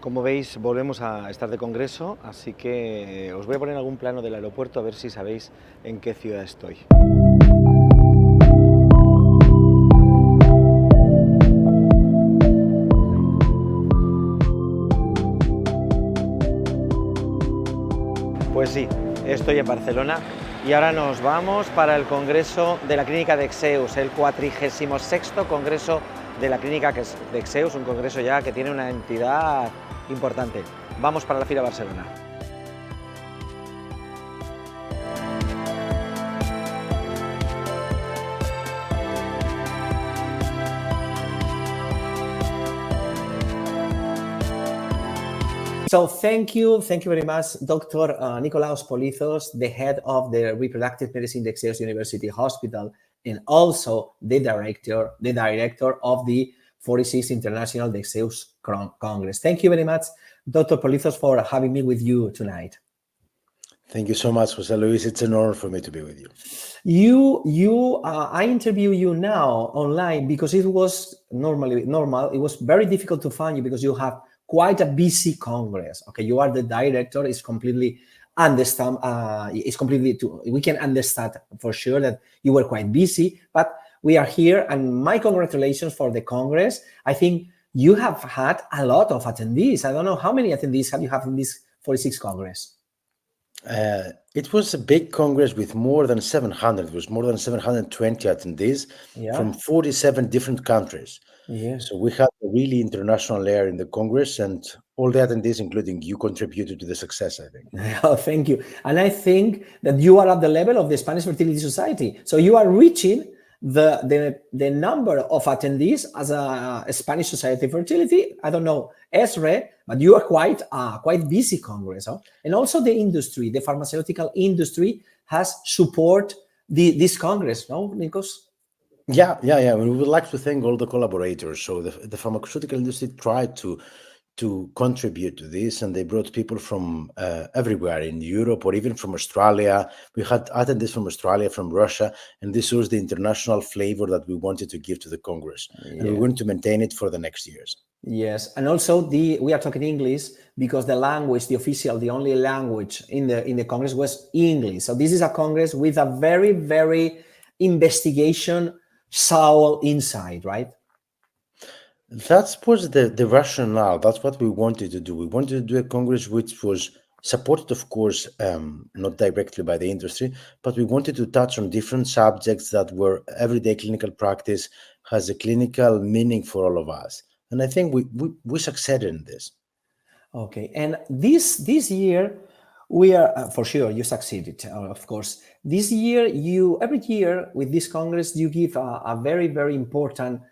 Como veis, volvemos a estar de congreso, así que os voy a poner algún plano del aeropuerto a ver si sabéis en qué ciudad estoy. Pues sí, estoy en Barcelona y ahora nos vamos para el Congreso de la Clínica Dexeus, el 46º Congreso de la Clínica Dexeus, un congreso ya que tiene una entidad importante. Vamos para la Fira Barcelona. So thank you very much, Dr. Nicolaos Polizos, the head of the Reproductive Medicine Dexeus University Hospital, and also the director of the 46th International Dexeus Congress. Thank you very much, Dr. Polizos, for having me with you tonight. Thank you so much, Jose Luis. It's an honor for me to be with you. I interview you now online because it was normal. It was very difficult to find you because you have quite a busy Congress. Okay, you are the director. It's completely understand. We can understand for sure that you were quite busy, but we are here, and my congratulations for the Congress. I think you have had a lot of attendees. I don't know how many attendees have you had in this 46th Congress. It was a big Congress with more than 700. It was more than 720 attendees from 47 different countries. Yeah. So we had a really international layer in the Congress, and all the attendees, including you, contributed to the success, I think. Oh, thank you. And I think that you are at the level of the Spanish Fertility Society. So you are reaching the number of attendees as a Spanish Society of Fertility. I don't know, ESRE, but you are quite busy Congress. Huh? And also the industry, the pharmaceutical industry has support this Congress, no, Nikos? Yeah. We would like to thank all the collaborators. So the pharmaceutical industry tried to contribute to this, and they brought people from everywhere in Europe or even from Australia. We had attendees from Australia, from Russia, and this was the international flavor that we wanted to give to the Congress. Yeah. And we're going to maintain it for the next years. Yes, and also we are talking English because the language, the only language in the Congress was English. So this is a Congress with a very, very investigation soul inside, right? That was the rationale. That's what we wanted to do. We wanted to do a Congress which was supported, of course, not directly by the industry, but we wanted to touch on different subjects that were everyday clinical practice, has a clinical meaning for all of us. And I think we succeeded in this. Okay, and this year, we are, for sure, you succeeded, of course. This year, every year with this Congress, you give a very, very important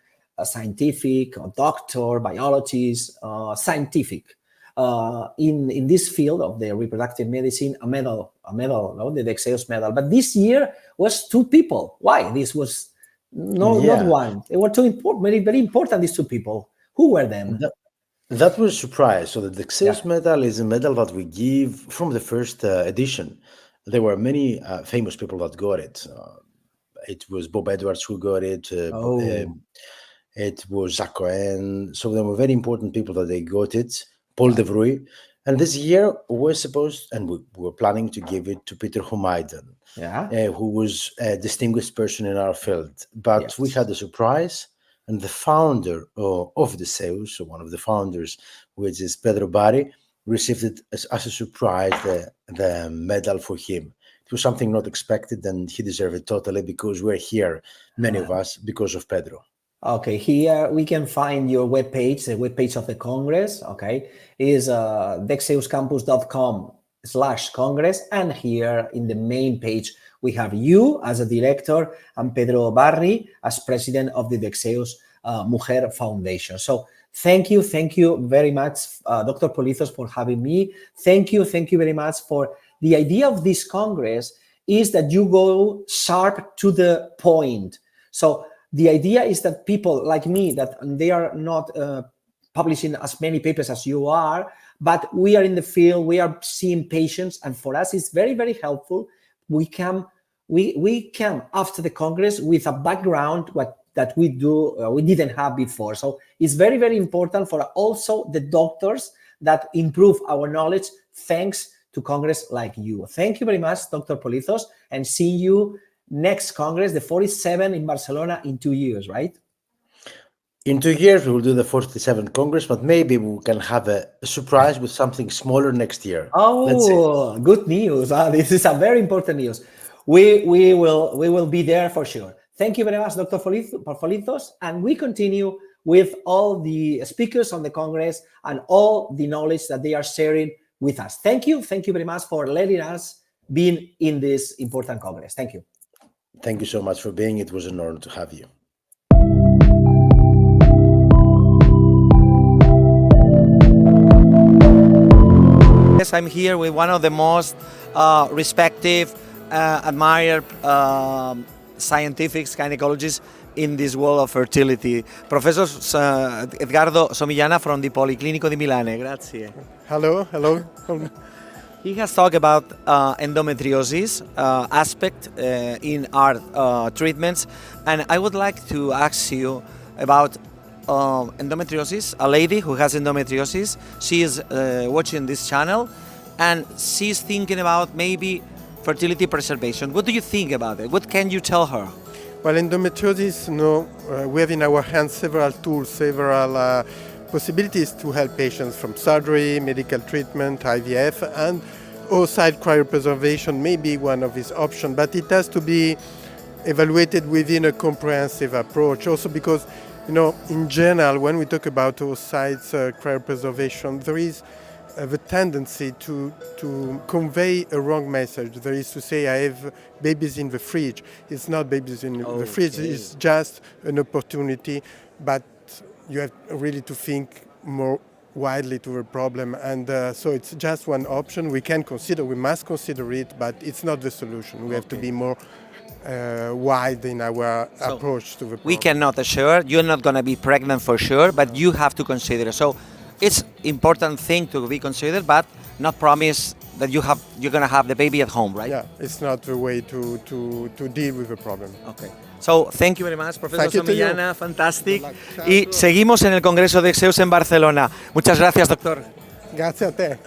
scientific, doctor, biologist, scientific, in this field of the reproductive medicine, a medal, no, the Dexeus medal. But this year was two people. Why? This was not one. They were two important, very, very important, these two people. Who were them? That was a surprise. So the Dexeus medal is a medal that we give from the first edition. There were many famous people that got it. It was Bob Edwards who got it. It was Jacques Cohen. So there were very important people that they got it. Paul de Vruij. And this year we're supposed, and we were planning to give it to Peter Humayden, who was a distinguished person in our field. But we had a surprise. And the founder of the Dexeus, so one of the founders, which is Pedro Barri, received it as a surprise, the medal for him. It was something not expected, and he deserved it totally because we're here, many of us, because of Pedro. Okay, here we can find your webpage, the webpage of the Congress, okay, is dexeuscampus.com/Congress, and here in the main page, we have you as a director and Pedro Barri as president of the Dexeus Mujer Foundation. So thank you very much, Dr. Polizos, for having me. Thank you very much for the idea of this Congress is that you go sharp to the point. So the idea is that people like me, that they are not publishing as many papers as you are, but we are in the field, we are seeing patients, and for us it's very, very helpful. We come after the Congress with a background that we didn't have before. So it's very, very important for also the doctors that improve our knowledge thanks to Congress like you. Thank you very much, Dr. Polizos, and see you next Congress, the 47 in Barcelona in 2 years, right? In 2 years, we will do the 47th Congress, but maybe we can have a surprise with something smaller next year. Oh, good news. This is a very important news. We will be there for sure. Thank you very much, Dr. Polizos, and we continue with all the speakers on the Congress and all the knowledge that they are sharing with us. Thank you very much for letting us be in this important Congress. Thank you. Thank you so much for being. It was an honor to have you. Yes, I'm here with one of the most respected, admired scientific gynecologists in this world of fertility. Professor Edgardo Somillana from the Policlinico di Milano. Grazie. Hello. He has talked about endometriosis aspect in our treatments, and I would like to ask you about endometriosis. A lady who has endometriosis, she is watching this channel, and she's thinking about maybe fertility preservation. What do you think about it? What can you tell her? Well, endometriosis, we have in our hands several tools, several possibilities to help patients, from surgery, medical treatment, IVF, and oocyte cryopreservation may be one of these options, but it has to be evaluated within a comprehensive approach. Also because, in general, when we talk about oocytes cryopreservation, there is the tendency to convey a wrong message. There is to say, I have babies in the fridge. It's not babies in the fridge, it's just an opportunity, but you have really to think more widely to the problem, and so it's just one option we must consider it, but it's not the solution. We have to be more wide in our approach to the problem. We cannot assure you're not going to be pregnant for sure, but you have to consider. So it's important thing to be considered, but not promise that you're going to have the baby at home, right? Yeah, it's not the way to deal with the problem. Okay. So, thank you very much, Profesor Somillana, fantastic. Y Ciao. seguimos en el Congreso Dexeus en Barcelona. Muchas gracias, doctor. Gracias a te.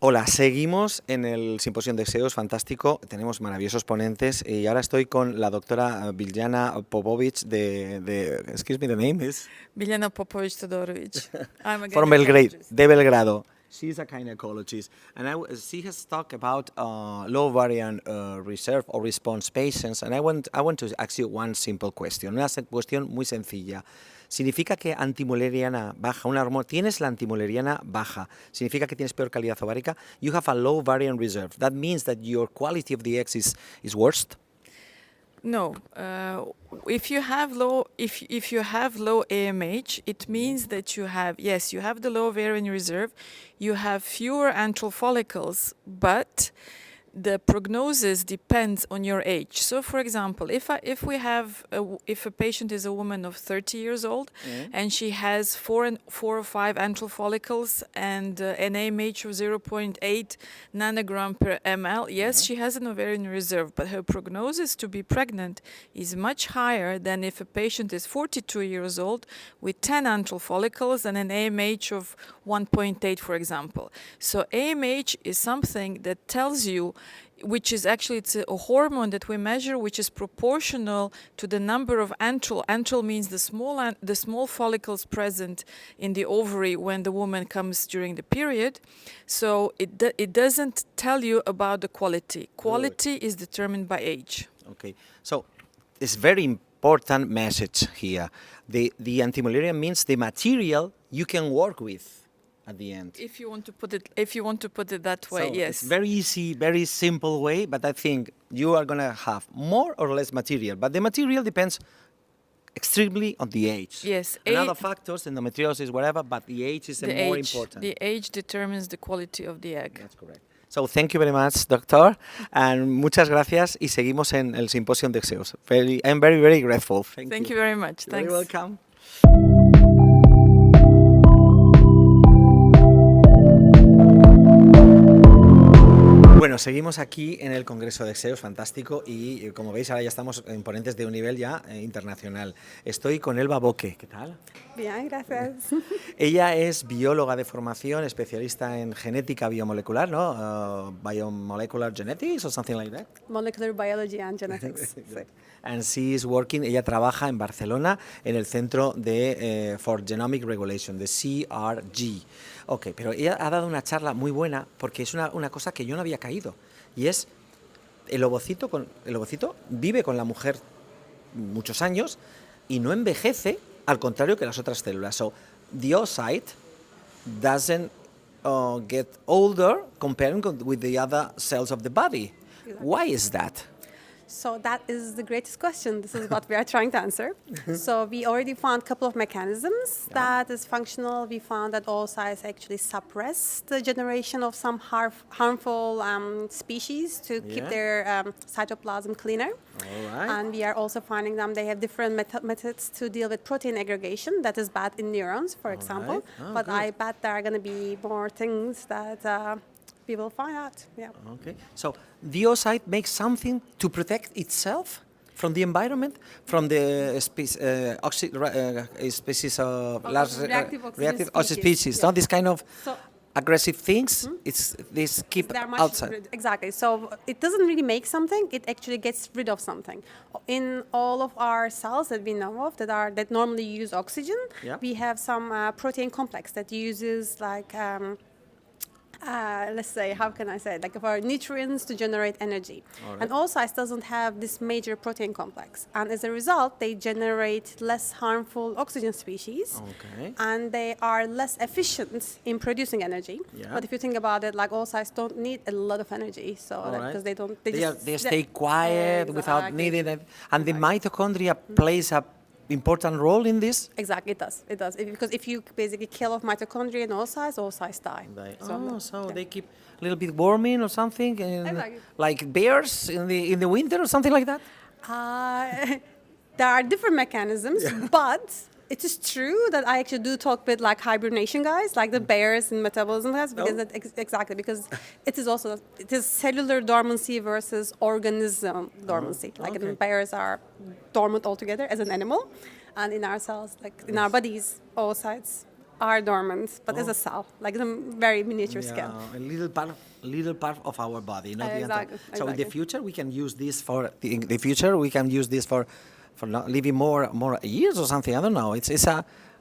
Hola, seguimos en el Simposio Dexeus, fantástico. Tenemos maravillosos ponentes y ahora estoy con la doctora Biljana Popovic excuse me, the name is? Biljana Popovic Todorovic. I'm a From Belgrade, gynecologist. de Belgrado. She's a gynecologist, and she has talked about low variant reserve or response patients, and I want to ask you one simple question, una cuestión muy sencilla. ¿Significa que antimuleriana baja, tienes la antimuleriana baja, significa que tienes peor calidad ovárica? You have a low variant reserve. That means that your quality of the eggs is worse? No, if you have low AMH, it means that you have the low ovarian reserve, you have fewer antral follicles, but the prognosis depends on your age. So, for example, if a patient is a woman of 30 years old and she has 4 or 5 antral follicles and an AMH of 0.8 nanogram per ml, yes, she has an ovarian reserve, but her prognosis to be pregnant is much higher than if a patient is 42 years old with 10 antral follicles and an AMH of 1.8, for example. So AMH is something that tells you, which is actually, it's a hormone that we measure, which is proportional to the number of antral. Antral means the small follicles present in the ovary when the woman comes during the period. So it doesn't tell you about the quality. Quality is determined by age. Okay, so it's very important message here. The antimulerian means the material you can work with at the end. If you want to put it that way, so yes. It's very easy, very simple way, but I think you are going to have more or less material. But the material depends extremely on the age. Yes. And other factors, endometriosis, whatever, but the age is more important. The age determines the quality of the egg. That's correct. So thank you very much, doctor, and muchas gracias. Y seguimos en el Simposio Dexeus. I'm very, very grateful. Thank you very much. You're Thanks. very welcome. Bueno, seguimos aquí en el Congreso de Dexeus, fantástico, y como veis ahora ya estamos en ponentes de un nivel ya internacional. Estoy con Elba Boque, ¿qué tal? Bien, gracias. Ella es bióloga de formación, especialista en genética biomolecular, ¿no? Biomolecular genetics or something like that. Molecular biology and genetics. Sí. And she is working, ella trabaja en Barcelona en el Centro de for Genomic Regulation, de CRG. Ok, pero ella ha dado una charla muy buena porque es una cosa que yo no había caído, y es el ovocito vive con la mujer muchos años y no envejece, al contrario que las otras células. So the oocyte doesn't get older comparing with the other cells of the body. Why is that? So that is the greatest question. This is what we are trying to answer. So we already found a couple of mechanisms that is functional. We found that oocytes actually suppress the generation of some harmful species to keep their cytoplasm cleaner. All right. And we are also finding them, they have different methods to deal with protein aggregation that is bad in neurons, for example. Right. Oh, but good. I bet there are going to be more things that we will find out. Yeah. Okay, so the oocyte makes something to protect itself from the environment, from the species of reactive oxygen oxygen species. Yeah. Not this kind of So aggressive things. It's this keep they're much outside. Exactly. So it doesn't really make something; it actually gets rid of something. In all of our cells that we know of that normally use oxygen, we have some protein complex that uses like. Let's say, how can I say it? Like for nutrients to generate energy. Right. And oocytes doesn't have this major protein complex. And as a result, they generate less harmful oxygen species. Okay. And they are less efficient in producing energy. Yeah. But if you think about it, like oocytes don't need a lot of energy. So because they don't, They stay quiet without Exactly. needing it. And the mitochondria plays a important role in this. Exactly, it does. It does. Because if you basically kill off mitochondria and oocytes die. They keep a little bit warming or something, Exactly. like bears in the winter or something like that. There are different mechanisms, but it is true that I actually do talk with like hibernation guys, like the bears and metabolism guys, because exactly because it is cellular dormancy versus organism dormancy. Like the bears are dormant altogether as an animal, and in our cells, like in our bodies, oocytes are dormant, but as a cell, like the very miniature scale. A little part of our body, not the Exactly, entire. So in the exactly. future, we can use this for not living more years or something. I don't know. It's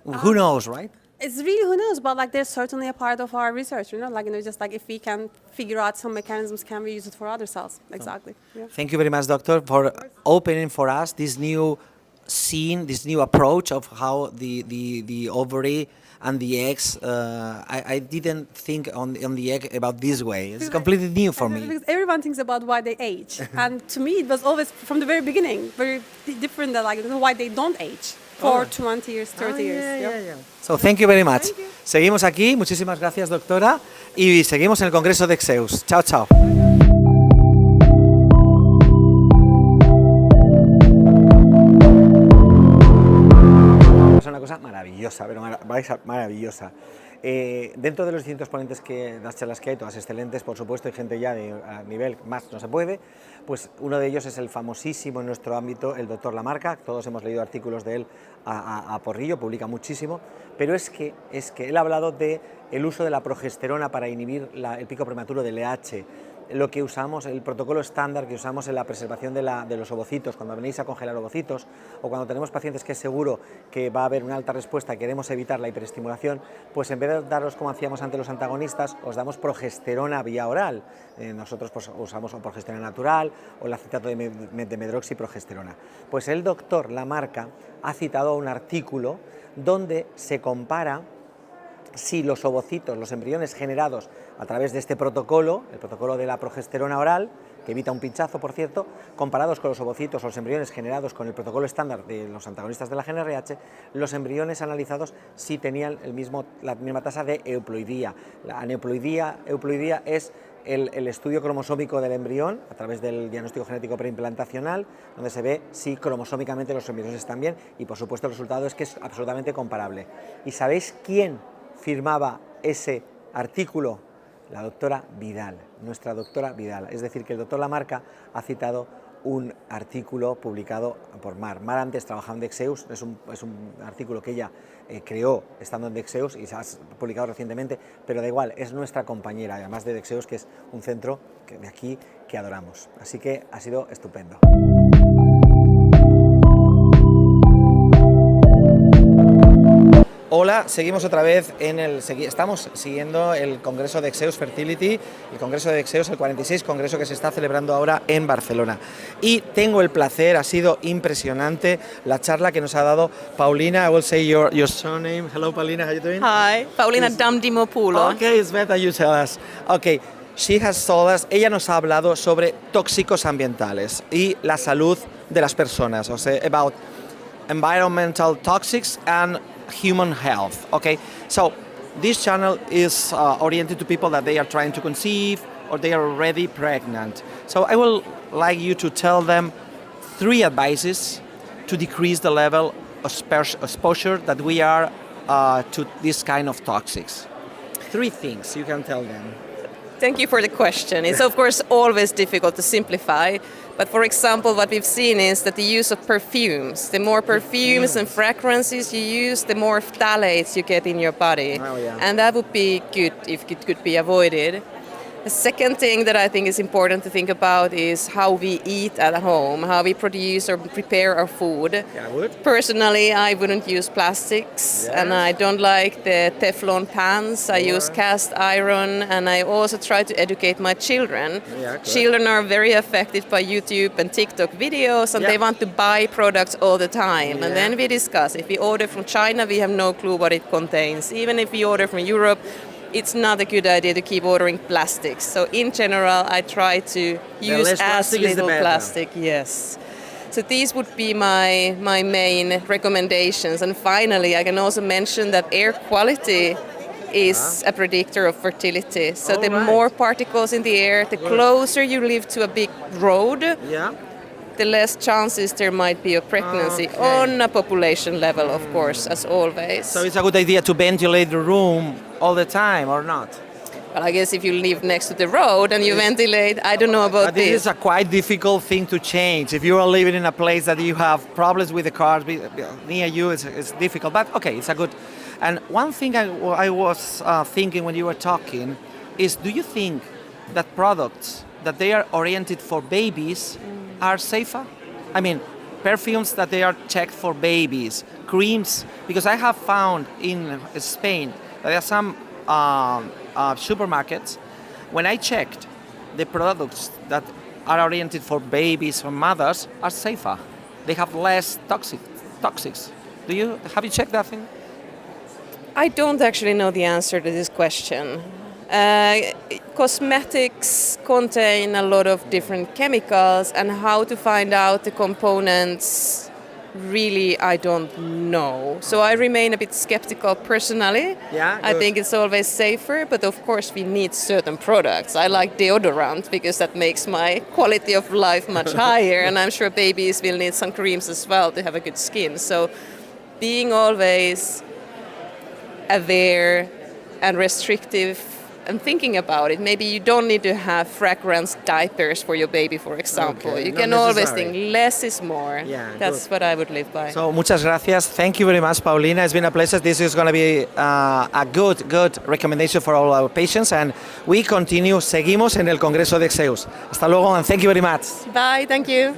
who knows, right? It's really who knows, but like there's certainly a part of our research, just like if we can figure out some mechanisms, can we use it for other cells? Exactly. Yeah. Thank you very much, doctor, for opening for us this new scene, this new approach of how the ovary and the eggs. I didn't think on the egg about this way. It's completely new for me. Because everyone thinks about why they age, and to me it was always from the very beginning very different than like why they don't age for 20 years, 30 years. So thank you very much. Thank you. Seguimos aquí. Muchísimas gracias, doctora, y seguimos en el Congreso de Dexeus. Chao, chao. Es una cosa maravillosa, pero maravillosa. Dentro de los distintos ponentes las charlas que hay, todas excelentes, por supuesto, hay gente ya a nivel más no se puede, pues uno de ellos es el famosísimo en nuestro ámbito, el doctor Lamarca. Todos hemos leído artículos de él a porrillo, publica muchísimo, pero es que él ha hablado de el uso de la progesterona para inhibir el pico prematuro del LH. Lo que usamos, el protocolo estándar que usamos en la preservación de los ovocitos, cuando venís a congelar ovocitos o cuando tenemos pacientes que es seguro que va a haber una alta respuesta y queremos evitar la hiperestimulación, pues en vez de daros como hacíamos ante los antagonistas, os damos progesterona vía oral. Nosotros pues, usamos progesterona natural o el acetato de medroxiprogesterona. Pues el doctor Lamarca ha citado un artículo donde se compara si los ovocitos, los embriones generados a través de este protocolo, el protocolo de la progesterona oral, que evita un pinchazo, por cierto, comparados con los ovocitos o los embriones generados con el protocolo estándar de los antagonistas de la GnRH, los embriones analizados sí tenían la misma tasa de euploidía. La euploidía es el estudio cromosómico del embrión a través del diagnóstico genético preimplantacional, donde se ve si cromosómicamente los embriones están bien y, por supuesto, el resultado es que es absolutamente comparable. ¿Y sabéis quién firmaba ese artículo La doctora Vidal, nuestra doctora Vidal. Es decir, que el doctor Lamarca ha citado un artículo publicado por Mar. Mar antes trabajaba en Dexeus, es un artículo que ella creó estando en Dexeus y se ha publicado recientemente, pero da igual, es nuestra compañera, además de Dexeus, que es un centro de aquí que adoramos. Así que ha sido estupendo. Hola, seguimos otra vez estamos siguiendo el Congreso de Dexeus Fertility, el Congreso de Dexeus, el 46 Congreso que se está celebrando ahora en Barcelona. Y tengo el placer, ha sido impresionante la charla que nos ha dado Paulina. I will say your surname. Hello, Paulina, how are you doing? Hi, Paulina Damdimopoulos. Okay, it's better you tell us. Okay, she has told us, ella nos ha hablado sobre tóxicos ambientales y la salud de las personas, o sea, about environmental toxics and human health. Okay, so this channel is oriented to people that they are trying to conceive or they are already pregnant. So I would like you to tell them 3 advices to decrease the level of exposure that we are to this kind of toxics. 3 things you can tell them. Thank you for the question. It's of course always difficult to simplify, but for example, what we've seen is that the use of perfumes, the more perfumes and fragrances you use, the more phthalates you get in your body. Oh, yeah. And that would be good if it could be avoided. The second thing that I think is important to think about is how we eat at home, how we produce or prepare our food. Yeah, I would. Personally, I wouldn't use plastics, and I don't like the Teflon pans. I use cast iron, and I also try to educate my children. Yeah, good. Children are very affected by YouTube and TikTok videos, and they want to buy products all the time. And then we discuss. If we order from China, we have no clue what it contains. Even if we order from Europe, it's not a good idea to keep ordering plastics. So in general, I try to use as little plastic. Yes. So these would be my main recommendations. And finally, I can also mention that air quality is a predictor of fertility. So the more particles in the air, the closer you live to a big road, the less chances there might be of pregnancy on a population level, of course, as always. So it's a good idea to ventilate the room all the time, or not? Well, I guess if you live next to the road and you ventilate, I don't know about But this is a quite difficult thing to change. If you are living in a place that you have problems with the cars near you, it's difficult. But okay, it's a good. And one thing I was thinking when you were talking is, do you think that products that they are oriented for babies are safer? I mean, perfumes that they are checked for babies, creams, because I have found in Spain that there are some supermarkets, when I checked, the products that are oriented for babies or mothers are safer. They have less toxics. Have you checked that thing? I don't actually know the answer to this question. Cosmetics contain a lot of different chemicals, and how to find out the components, really, I don't know. So I remain a bit skeptical personally. Yeah, I think it's always safer, but of course we need certain products. I like deodorant because that makes my quality of life much higher, and I'm sure babies will need some creams as well to have a good skin. So being always aware and restrictive and thinking about it. Maybe you don't need to have fragrance diapers for your baby, for example. Okay, you not can always necessary. think less is more. Yeah, That's good. what I would live by. So, muchas gracias. Thank you very much, Paulina. It's been a pleasure. This is going to be a good recommendation for all our patients. And we continue, seguimos en el Congreso de Dexeus. Hasta luego, and thank you very much. Bye, thank you.